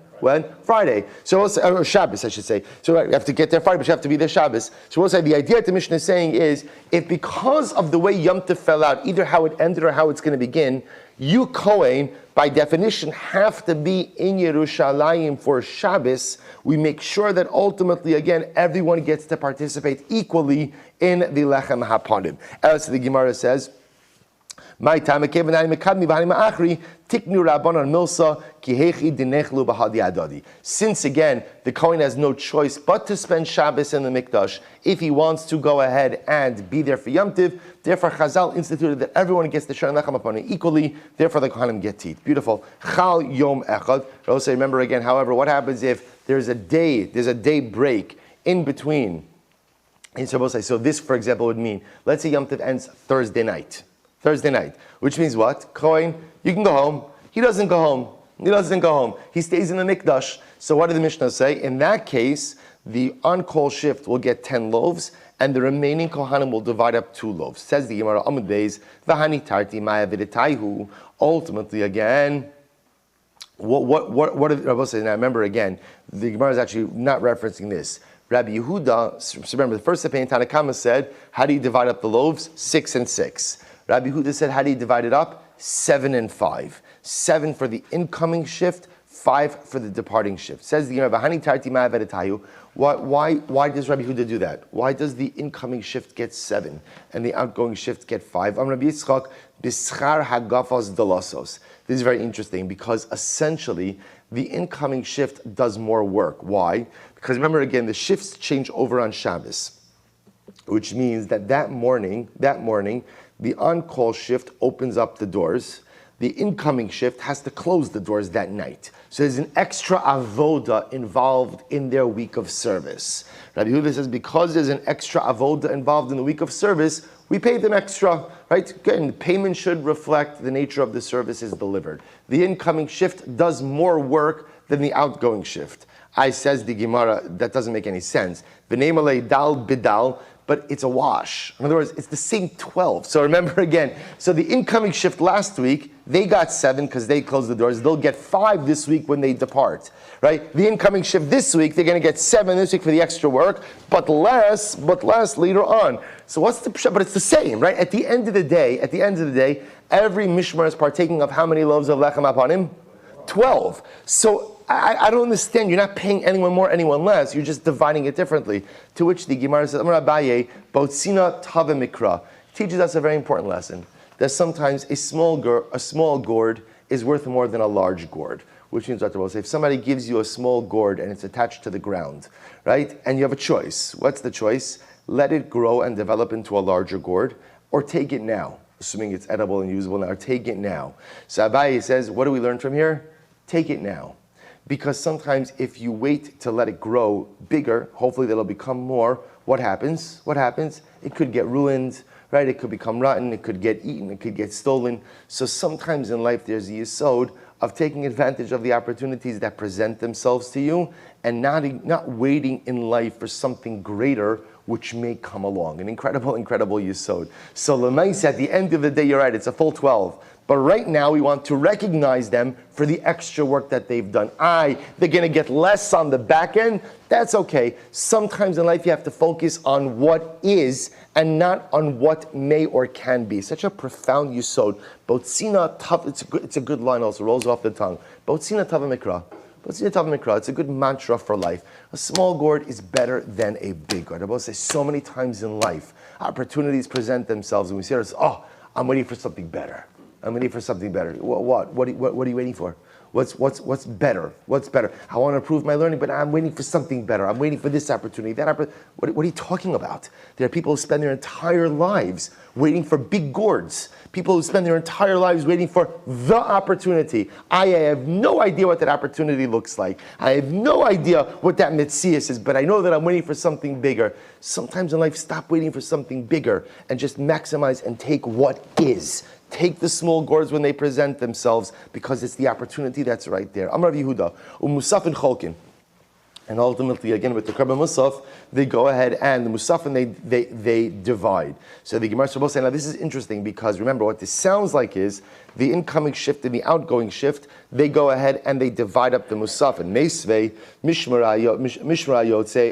Friday. So or Shabbos, I should say. So you have to get there Friday, but you have to be there Shabbos. So we'll say the idea that the Mishnah is saying is, if because of the way Yom Tov fell out, either how it ended or how it's going to begin, you Kohen, by definition, have to be in Yerushalayim for Shabbos, we make sure that ultimately, again, everyone gets to participate equally in the Lechem HaPanim. As the Gemara says, my time since again the Kohen has no choice but to spend Shabbos in the Mikdash if he wants to go ahead and be there for Yom Tiv, therefore Chazal instituted that everyone gets the share lechem upon it equally, therefore the Kohanim get to eat. Beautiful. Chal Yom Echad. Also remember again, however, what happens if there's a day break in between? And so this, for example, would mean, let's say Yom Tiv ends Thursday night, which means what? Kohen, you can go home. He doesn't go home. He stays in the Mikdash. So what did the Mishnah say? In that case, the on-call shift will get 10 loaves, and the remaining Kohanim will divide up 2 loaves. Says the Gemara, Amud Beis, V'hani tarti maya v'detaihu. Ultimately, again, what did Rabbi say? Now remember again, the Gemara is actually not referencing this. Rabbi Yehuda, so remember the first opinion, Tanakama said, how do you divide up the loaves? 6 and 6. Rabbi Huda said, how do you divide it up? 7 and 5. 7 for the incoming shift, 5 for the departing shift. Says the Gemara, why does Rabbi Huda do that? Why does the incoming shift get 7 and the outgoing shift get 5? Rabbi Yitzchak, bischar hagafos delasos. This is very interesting because essentially the incoming shift does more work. Why? Because remember again, the shifts change over on Shabbos, which means that morning, the on-call shift opens up the doors. The incoming shift has to close the doors that night. So there's an extra avoda involved in their week of service. Rabbi Yehuda says because there's an extra avoda involved in the week of service, we pay them extra, right? Again, the payment should reflect the nature of the services delivered. The incoming shift does more work than the outgoing shift. Says the Gemara, that doesn't make any sense. V'neimalei dal bidal, but it's a wash. In other words, it's the same 12. So remember again, so the incoming shift last week, they got 7 because they closed the doors. They'll get 5 this week when they depart, right? The incoming shift this week, they're going to get 7 this week for the extra work, but less later on. So what's the pshat? But it's the same, right? At the end of the day, every mishmar is partaking of how many loaves of lechem upon him? 12. So I don't understand. You're not paying anyone more, anyone less. You're just dividing it differently. To which the Gemara says, Amar Abaye, Botzina Tave Mikra, teaches us a very important lesson. That sometimes a small gourd is worth more than a large gourd. Which means, Dr. Bose, if somebody gives you a small gourd and it's attached to the ground, right? And you have a choice. What's the choice? Let it grow and develop into a larger gourd, or take it now. Assuming it's edible and usable now, or take it now. So Abaye says, what do we learn from here? Take it now. Because sometimes if you wait to let it grow bigger, hopefully that'll become more, what happens? It could get ruined, right? It could become rotten, it could get eaten, it could get stolen. So sometimes in life there's the yesod of taking advantage of the opportunities that present themselves to you and not waiting in life for something greater which may come along. An incredible yesod. So l'maisa, at the end of the day, you're right, it's a full 12. But right now, we want to recognize them for the extra work that they've done. They're going to get less on the back end. That's okay. Sometimes in life, you have to focus on what is and not on what may or can be. Such a profound yesod. Botzina tav, it's a good line also, rolls off the tongue. Botzina tav mikra. Botzina tav mikra. It's a good mantra for life. A small gourd is better than a big gourd. I will say so many times in life, opportunities present themselves and we say, I'm waiting for something better. I'm waiting for something better. What are you waiting for? What's better? What's better? I want to improve my learning, but I'm waiting for something better. I'm waiting for this opportunity, that opportunity. What are you talking about? There are people who spend their entire lives waiting for big gourds. People who spend their entire lives waiting for the opportunity. I have no idea what that opportunity looks like. I have no idea what that mitzias is, but I know that I'm waiting for something bigger. Sometimes in life, stop waiting for something bigger and just maximize and take what is. Take the small gourds when they present themselves because it's the opportunity that's right there. Amar Yehuda, Musaf and Cholkin. And ultimately, again, with the Karban Musaf, they go ahead and the Musaf and they divide. So the Gemara Shabbos say, now this is interesting because remember what this sounds like is the incoming shift and the outgoing shift, they go ahead and they divide up the Musaf. And Meisvei, Mishmara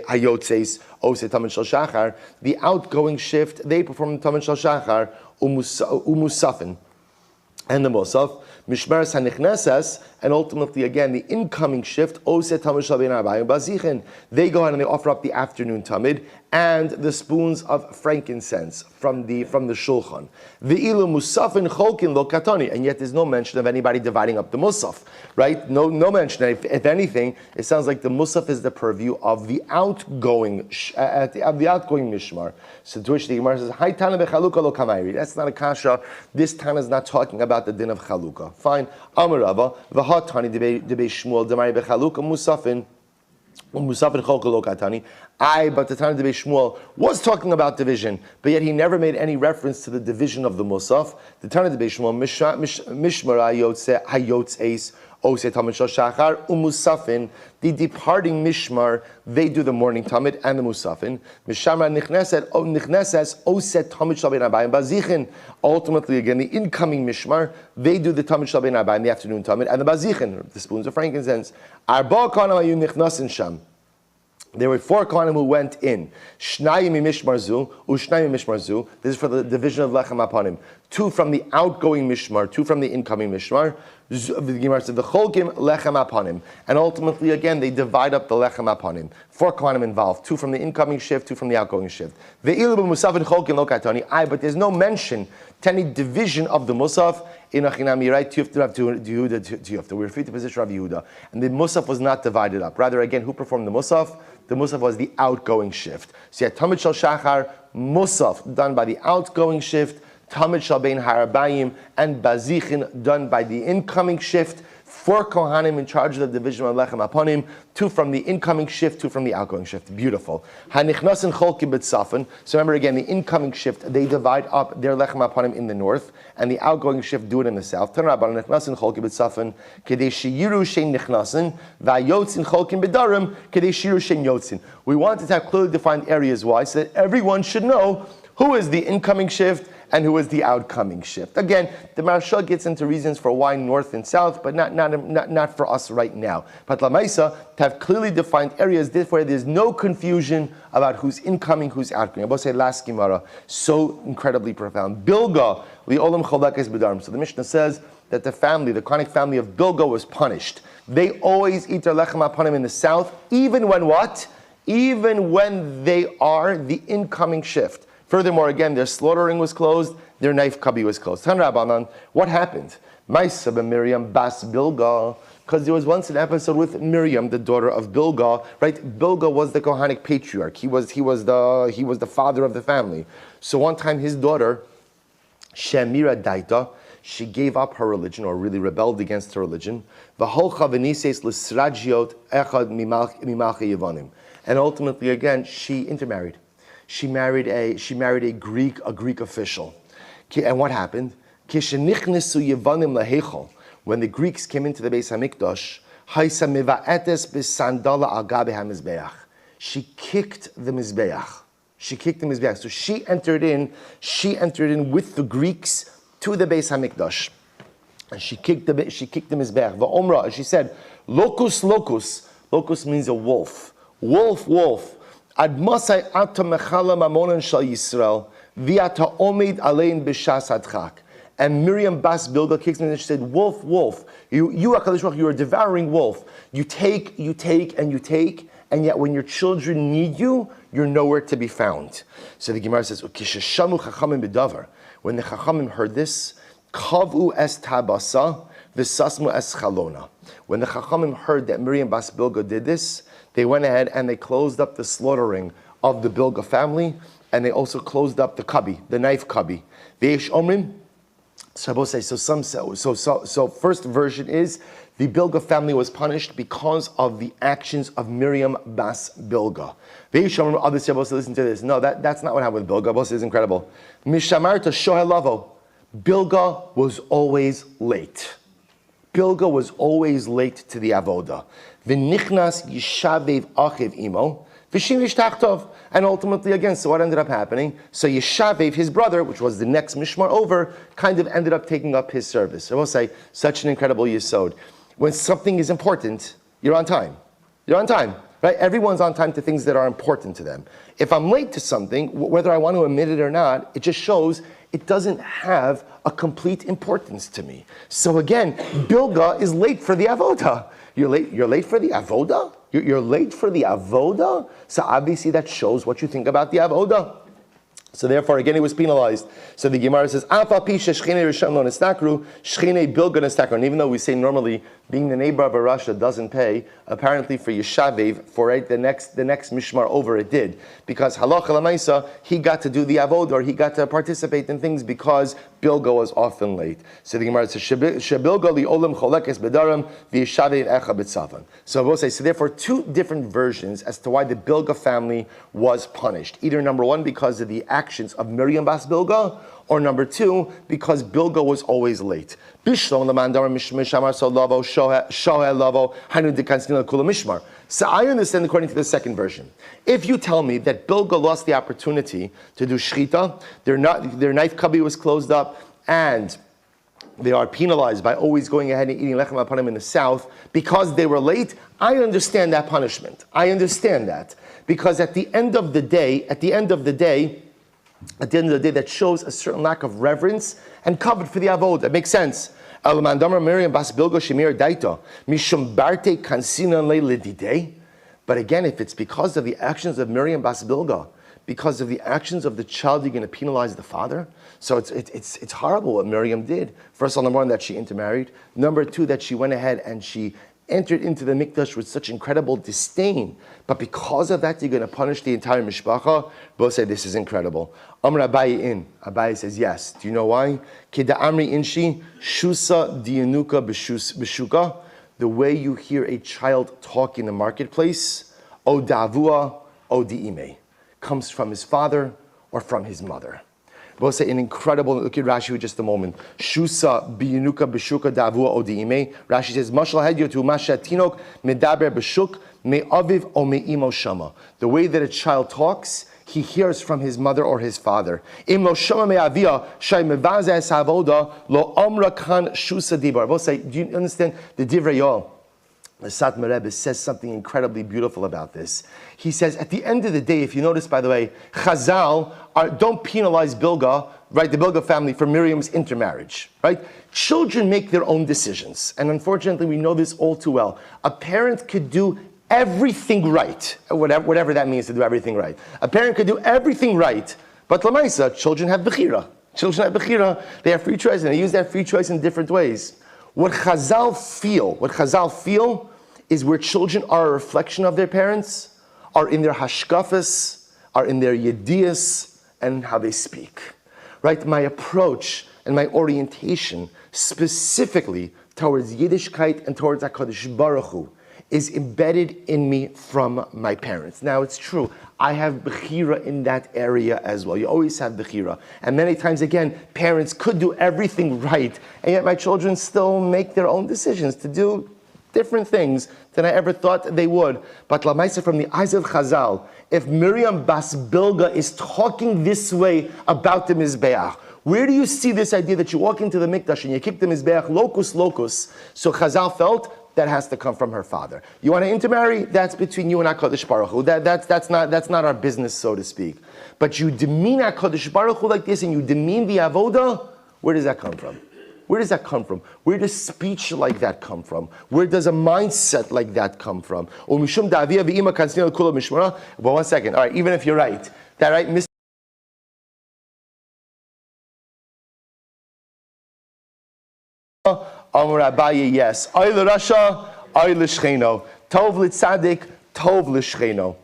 Hayotzeis, Ose Taman Shal Shachar, the outgoing shift, they perform the Taman Shal Shachar, Umusafin. And the Musaf, Mishmeres HaNichnesas, and ultimately again the incoming shift, Ose Tamid Shal Bein Arbayim Bazichin. They go out and they offer up the afternoon Tamid and the spoons of frankincense from the Shulchan. The Ilu Musafin Cholkin Lo Katoni, and yet there's no mention of anybody dividing up the Musaf, right? No mention. If anything, it sounds like the Musaf is the purview of the outgoing Mishmar. So to which the Gemara says, Hai Tana Bechaluka Lo Kamayri. That's not a kasha. This Tana is not talking about the din of Chaluka. Fine. Amarava, V'ha Tani Debei Shmuel Demari Bechaluka Musafin. But the Tana Debei Shmuel was talking about division, but yet he never made any reference to the division of the Musaf. The Tana Debei Shmuel, Mishmar Hayotzeis, Ose Tamid Shal Shachar, Umusafin, the departing Mishmar, they do the morning Tamid and the Musafin. Mishamra Nichneses, Ose Tamid Shal Bein Arbayim Bazichin. Ultimately, again, the incoming Mishmar, they do the Tamid Shal Bein Arbayim, the afternoon Tamid, and the Bazichin, the spoons of frankincense. Arba Kanam Ayu Nichnasin Sham. There were 4 Kohanim who went in. Shnayim mishmar zu, ushnayim mishmar zu. This is for the division of lechem upon him. 2 from the outgoing mishmar, 2 from the incoming mishmar. The Gemara said, "V'cholkim lechem apanim," and ultimately, again, they divide up the lechem apanim. 4 kohanim involved: 2 from the incoming shift, 2 from the outgoing shift. Ve'ilu b'musaf cholkim lo katani. But there's no mention to any division of the musaf in Achinami. Right? Tiyufta. We refer to the position of Yehuda, and the musaf was not divided up. Rather, again, who performed the musaf? The musaf was the outgoing shift. So you had Tamid Shal Shachar, musaf done by the outgoing shift. Tamid Shal Bein Harabayim and Bazichin done by the incoming shift. 4 Kohanim in charge of the division of Lechem Aponim, 2 from the incoming shift, 2 from the outgoing shift. Beautiful. Hanichnasin Cholkim B'Tzafon. So remember again, the incoming shift, they divide up their Lechem Aponim in the north, and the outgoing shift do it in the south. Tan Rabban Nichnasin Cholkim B'Tzafon, Kedei Shiyiru Shein Nichnasin, Vayotzin Cholkim B'Darim, Kedei Shiyiru Shein Yotzin. We wanted to have clearly defined areas. Why? So that everyone should know who is the incoming shift and who is the outcoming shift. Again, the Maharsha gets into reasons for why north and south, but not for us right now. But Lamaisa, to have clearly defined areas, therefore there's no confusion about who's incoming, who's outgoing. I will say last Gemara, so incredibly profound. Bilga, li'olam cholakes b'darim. So the Mishnah says that the Kohanik family of Bilga was punished. They always eat their lechem apanim in the south, even when what? Even when they are the incoming shift. Furthermore, again, their slaughtering was closed, their knife cubby was closed. Tan Rabbanan, what happened? Maisa Miriam Bas Bilga, because there was once an episode with Miriam, the daughter of Bilga, right? Bilga was the Kohanic patriarch. He was the father of the family. So one time his daughter, Shemira Daita, she gave up her religion, or really rebelled against her religion. V'holcha v'nises l'srajiot echad mimalchi Yevanim. And ultimately, again, she intermarried. She married a Greek official. And what happened? When the Greeks came into the Beis Hamikdash, she kicked the Mizbeach. So she entered in with the Greeks to the Beis Hamikdash. And she kicked the Mizbeach. Va'omra, she said, locus. Locus means a wolf. Wolf. Ad masai ata mechala mamonan shal Yisrael, viata omid alein b'shas adchak. And Miriam Bas Bilga kicks me and she said, wolf, you HaKadosh Baruch Hu, you are a devouring wolf. You take, and yet when your children need you, you're nowhere to be found. So the Gemara says, Ukishashamu chachamim b'davar. When the chachamim heard this, kavu es tabasa, v'sasmu es chalona. When the chachamim heard that Miriam Bas Bilga did this, they went ahead and they closed up the slaughtering of the Bilga family, and they also closed up the cubby, the knife cubby. V'yesh omrim. So first version is the Bilga family was punished because of the actions of Miriam Bas Bilga. V'yesh omrim. Others say, listen to this. No, that's not what happened with Bilga. This is incredible. Mishamarta shohel lavo. Bilga was always late. Bilga was always late to the avoda. V'nichnas yishavev achiv imo, v'shim yishtachtov. And ultimately, again, so what ended up happening? So Yishavev, his brother, which was the next mishmar over, kind of ended up taking up his service. So we'll say, such an incredible yisod. When something is important, you're on time. Right? Everyone's on time to things that are important to them. If I'm late to something, whether I want to admit it or not, it just shows it doesn't have a complete importance to me. So again, Bilga is late for the avoda. You're late for the avoda? You're late for the avoda? So obviously that shows what you think about the avoda. So therefore, again, he was penalized. So the Gemara says, and even though we say normally being the neighbor of a Rasha doesn't pay, apparently for Yeshavev, for the next mishmar over, it did. Because halacha l'maisa, he got to do the avodah, or he got to participate in things because Bilga was often late. So the Gemara says, Shebilga li olam cholekes bedarim v'yeshavev echa b'tzafan. So we'll say, so therefore, 2 different versions as to why the Bilga family was punished. Either number 1, because of the actions of Miriam Bas Bilga, or number 2, because Bilga was always late. So I understand according to the second version. If you tell me that Bilga lost the opportunity to do shchita, their knife cubby was closed up, and they are penalized by always going ahead and eating lechem apanim in the south because they were late, I understand that punishment. I understand that. Because at the end of the day, at the end of the day that shows a certain lack of reverence and covet for the avodah. That makes sense. But again, if it's because of the actions of Miriam Bas Bilga, because of the actions of the child, you're going to penalize the father. So it's horrible what Miriam did. First of all, number one, that she intermarried. Number two, that she went ahead and she entered into the mikdash with such incredible disdain. But because of that, you're going to punish the entire mishpacha. Both say this is incredible. Amr Abayi Abayi says yes. Do you know why? Keda Amri inshi shusa dianuka b'shuka. The way you hear a child talk in the marketplace, o davua o diime, comes from his father or from his mother. We'll say an incredible, look at Rashi for just a moment. Shusa biyanuka b'shuka davua odiime. Rashi says, Mashal hadyotu masha tinok medaber b'shuk me aviv o me imo shama. The way that a child talks, he hears from his mother or his father. Im lo shama me avia shay mevaze savoda lo amra kan shusa dibar. We'll say, do you understand the divrei yol? The Satmar Rebbe says something incredibly beautiful about this. He says, at the end of the day, if you notice, by the way, Chazal don't penalize Bilga, right, the Bilga family, for Miriam's intermarriage, right? Children make their own decisions. And unfortunately, we know this all too well. A parent could do everything right, whatever that means to do everything right. A parent could do everything right, but Lamaisa, children have Bechira. Children have Bechira, they have free choice, and they use that free choice in different ways. What Chazal feel is where children are a reflection of their parents, are in their hashkafas, are in their yedias, and how they speak. Right? My approach and my orientation specifically towards Yiddishkeit and towards HaKadosh Baruch Hu is embedded in me from my parents. Now it's true, I have Bechira in that area as well. You always have Bechira. And many times again, parents could do everything right, and yet my children still make their own decisions to do different things than I ever thought they would. But Lamaisa, from the eyes of Chazal, if Miriam Bas Bilga is talking this way about the Mizbeach, where do you see this idea that you walk into the Mikdash and you keep the Mizbeach locus? So Chazal felt that has to come from her father. You want to intermarry? That's between you and HaKadosh Baruch Hu. That's not our business, so to speak. But you demean HaKadosh Baruch Hu like this and you demean the Avodah, where does that come from? Where does that come from? Where does speech like that come from? Where does a mindset like that come from? But 1 second, all right, even if you're right, that right, Mr. Amar Abaye, yes. Oy l'rasha, oy l'shcheno. Tov l'tzadik, tov l'shcheno.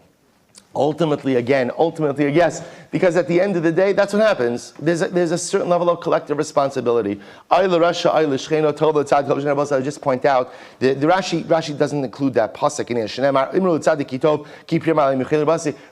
Ultimately, yes, because at the end of the day, that's what happens. There's a certain level of collective responsibility. I just point out, the Rashi doesn't include that pasuk in here.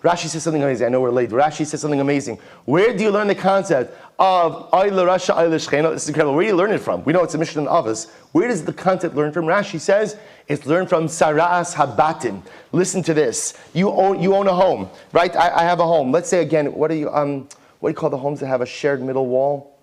Rashi says something amazing. I know we're late. Rashi says something amazing. Where do you learn the concept of Ay l'rasha, Ay l'shcheno? This is incredible. Where do you learn it from? We know it's a Mishnah in Avos. Where does the concept learn from? Rashi says it's learned from Sara'as Habatim. Listen to this. You own a home, right? I have a home. Let's say again, what do you call the homes that have a shared middle wall?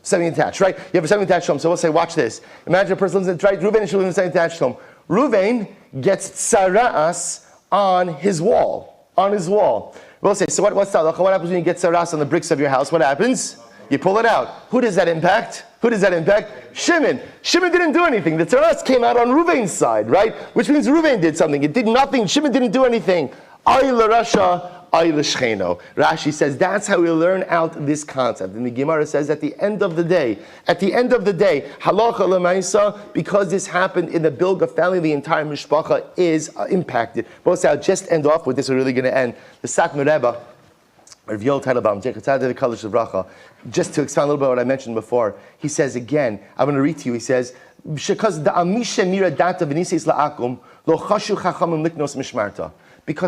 Semi-attached, right? You have a semi-attached home. So we'll say, watch this. Imagine a person lives in, right? Reuven should live in a semi-attached home. Reuven gets Sara'as on his wall. We'll say, so what's that? What happens when you get Sara'as on the bricks of your house? What happens? You pull it out. Who does that impact? Shimon. Shimon didn't do anything. The Tzaras came out on Reuven's side, right? Which means Reuven did something. It did nothing. Shimon didn't do anything. Ay l'rasha, ay l'shcheno. Rashi says that's how we learn out this concept. And the Gemara says at the end of the day, halacha l'maisa, because this happened in the Bilga family, the entire mishpacha is impacted. But I'll just end off with this. We're really going to end. The Satmar Rebbe, just to expand a little bit on what I mentioned before, he says again, I'm going to read to you, he says, because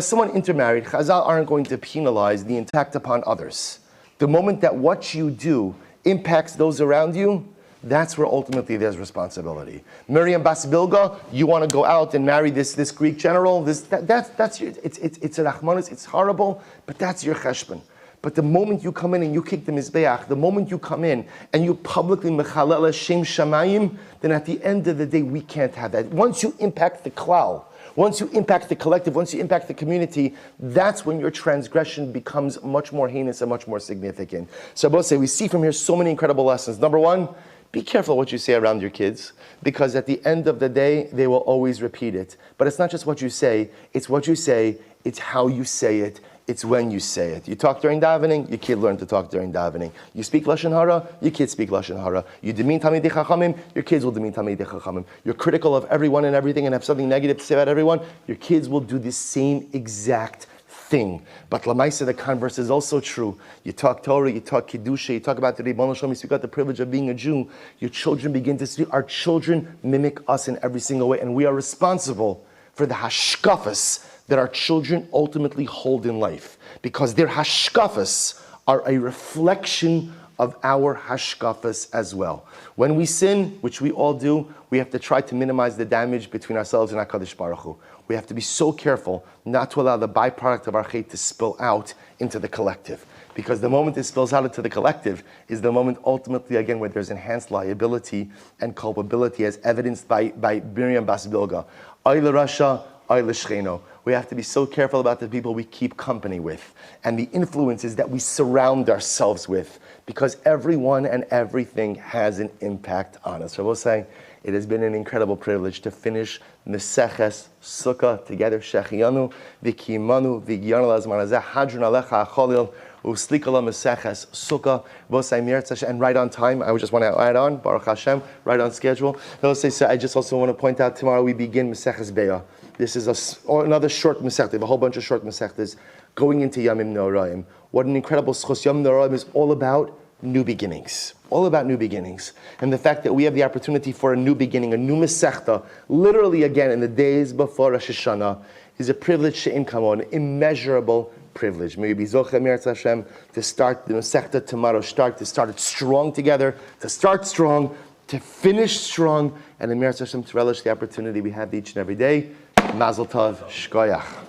someone intermarried, Chazal aren't going to penalize the impact upon others. The moment that what you do impacts those around you, that's where ultimately there's responsibility. Miriam Bas Bilga, you want to go out and marry this Greek general, that's your, it's a rachmanis, it's horrible, but that's your cheshbon. But the moment you come in and you kick the mizbeach, the moment you come in and you publicly mechalel Shem Shamayim, then at the end of the day we can't have that. Once you impact the klal, once you impact the collective, once you impact the community, that's when your transgression becomes much more heinous and much more significant. So both say we see from here so many incredible lessons. Number one, be careful what you say around your kids, because at the end of the day, they will always repeat it. But it's not just what you say, it's how you say it, it's when you say it. You talk during davening, your kid learn to talk during davening. You speak Lashon Hara, your kids speak Lashon Hara. You demean Talmidei Chachamim, your kids will demean Talmidei Chachamim. You're critical of everyone and everything and have something negative to say about everyone, your kids will do the same exact thing. But Lamaisa, the converse is also true. You talk Torah, you talk Kiddusha, you talk about the Ribbon Shalom, you speak about the privilege of being a Jew. Your children begin to speak. Our children mimic us in every single way, and we are responsible for the hashkafas that our children ultimately hold in life, because their hashkafas are a reflection of our hashkafas as well. When we sin, which we all do, we have to try to minimize the damage between ourselves and HaKadosh Baruch Hu. We have to be so careful not to allow the byproduct of our hate to spill out into the collective. Because the moment it spills out into the collective is the moment ultimately, again, where there's enhanced liability and culpability, as evidenced by Miriam Bas Bilga. Oy l'rasha, oy l'shcheno. We have to be so careful about the people we keep company with and the influences that we surround ourselves with, because everyone and everything has an impact on us. So we'll say, it has been an incredible privilege to finish Meseches Sukkah together. Shechianu, v'kimanu, v'gyanu lazman hazeh, hadron alecha acholil, u'slikala Meseches Sukkah, v'osay mirtz Hashem, and right on time. I just want to add on, Baruch Hashem, right on schedule. So I just also want to point out, tomorrow we begin Meseches Be'ah. This is another short Masechta, a whole bunch of short Masechtas going into Yamim Noraim. What an incredible schos. Yamim Noraim is all about new beginnings. All about new beginnings. And the fact that we have the opportunity for a new beginning, a new Masechta, literally again in the days before Rosh Hashanah, is a privilege she'in kamon, an immeasurable privilege. May we be Zocheh Mirtz Hashem to start the Masechta tomorrow, to start it strong together, to start strong, to finish strong, and in Mirtz Hashem to relish the opportunity we have each and every day. Mazel Tov, Shkoyach.